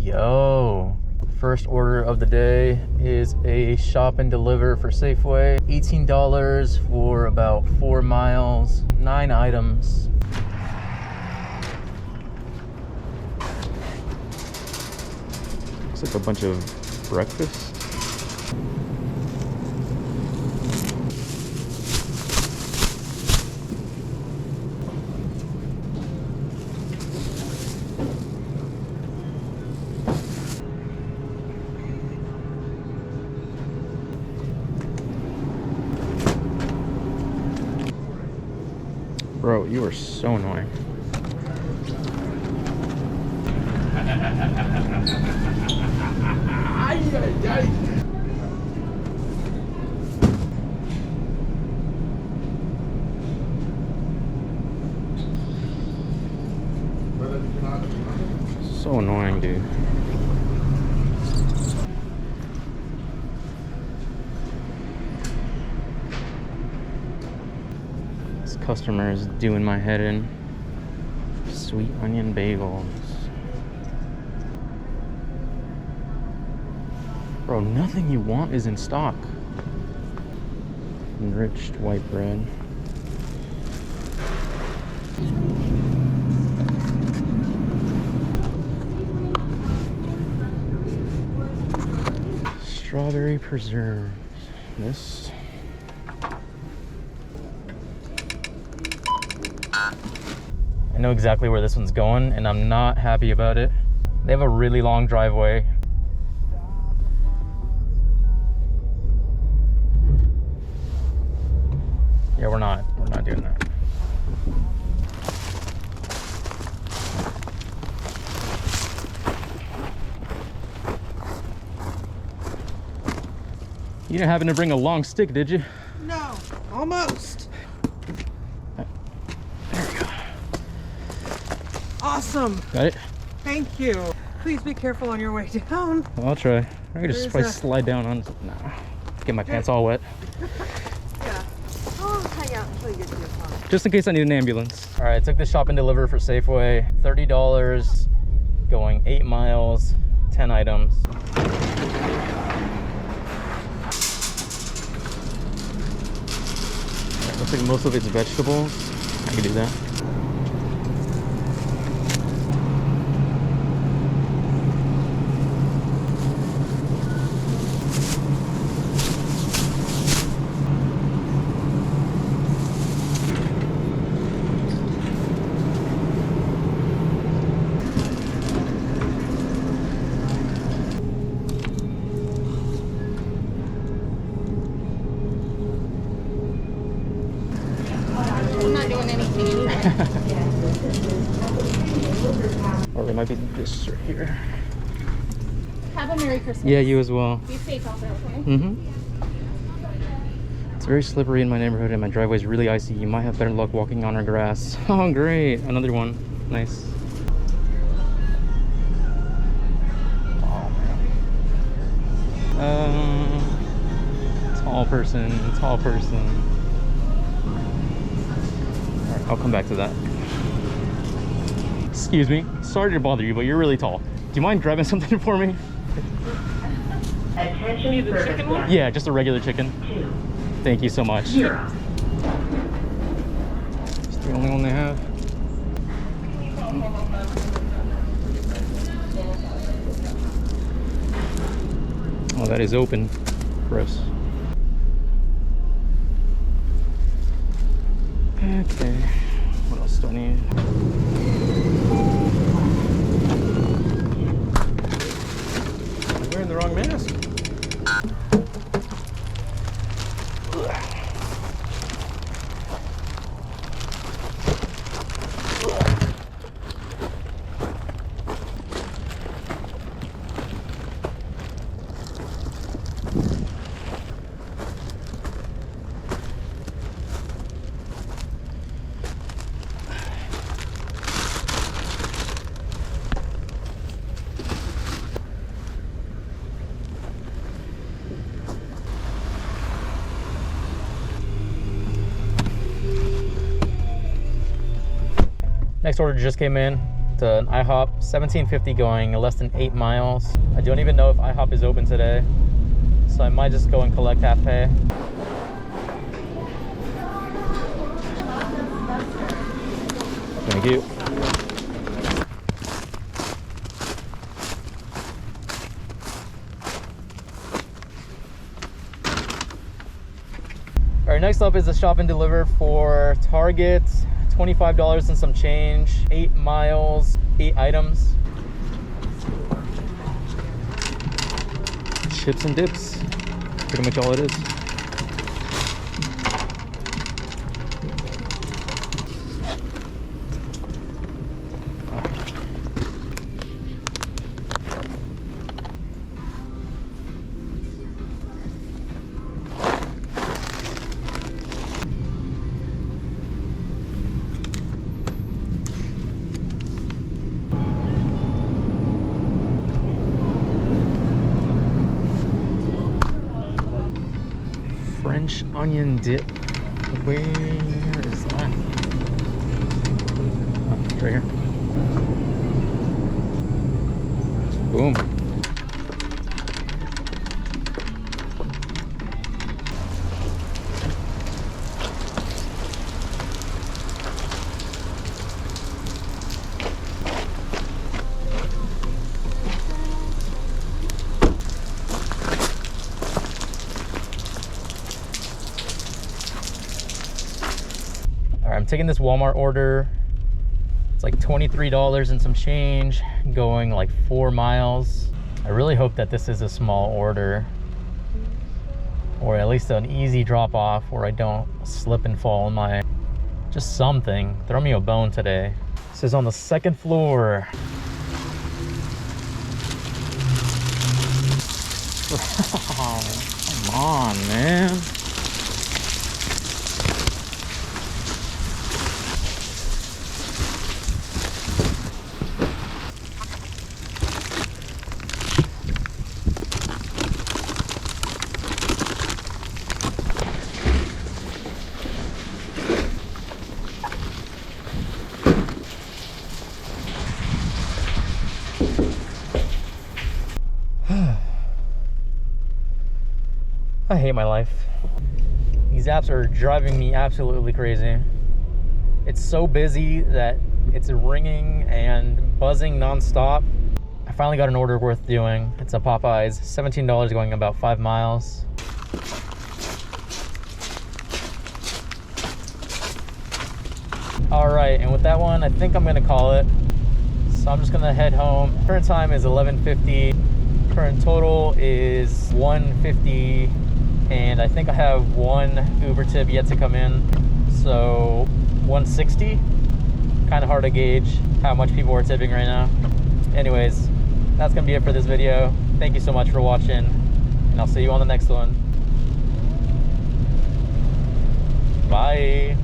Yo, first order of the day is a shop and deliver for Safeway. $18 for about 4 miles, 9 items. Looks like a bunch of breakfast. Bro, you are so annoying. So annoying, dude. This customer is doing my head in. Sweet onion bagels. Bro, nothing you want is in stock. Enriched white bread. Strawberry preserves. This. I know exactly where this one's going, and I'm not happy about it. They have a really long driveway. Yeah, we're not doing that. You didn't happen to bring a long stick, did you? No, almost. There we go. Awesome. Got it? Thank you. Please be careful on your way down. Well, I'll try. I could just probably slide down on. Nah. Get my pants all wet. Yeah. I'll hang out until you get to your car. Just in case I need an ambulance. All right, I took the shop and deliver for Safeway. $30, going 8 miles, 10 items. Looks like most of it's vegetables. I can do that. I'm not doing anything. Or it might be this right here. Have a Merry Christmas. Yeah, you as well. Be safe out there, okay? Mm-hmm. It's very slippery in my neighborhood and my driveway is really icy. You might have better luck walking on our grass. Oh, great. Another one. Nice. Oh, man. Tall person. Tall person. All right, I'll come back to that. Excuse me. Sorry to bother you, but you're really tall. Do you mind grabbing something for me? Attention The chicken one? Yeah, just a regular chicken. 2. Thank you so much. It's the only one they have. Oh, that is open. Gross. Okay. What else do I need? I'm wearing the wrong mask. Next order just came in. stopped at an IHOP, $17.50 going less than 8 miles. I don't even know if IHOP is open today, so I might just go and collect half pay. Thank you. All right, next up is a shop and deliver for Target. $25 and some change, 8 miles, 8 items. Chips and dips, pretty much all it is. French onion dip. Where is that? Oh, it's right here. Boom. I'm taking this Walmart order. It's like $23 and some change, going like 4 miles. I really hope that this is a small order, or at least an easy drop off where I don't slip and fall in my, just something. Throw me a bone today. This is on the 2nd floor. Oh, come on, man. I hate my life. These apps are driving me absolutely crazy. It's so busy that it's ringing and buzzing nonstop. I finally got an order worth doing. It's a Popeyes, $17 going about 5 miles. All right, and with that one, I think I'm gonna call it. So I'm just gonna head home. Current time is 11:50. Current total is 150. And I think I have one Uber tip yet to come in, so 160. Kind of hard to gauge how much people are tipping right now. Anyways, that's gonna be it for this video. Thank you so much for watching, and I'll see you on the next one. Bye.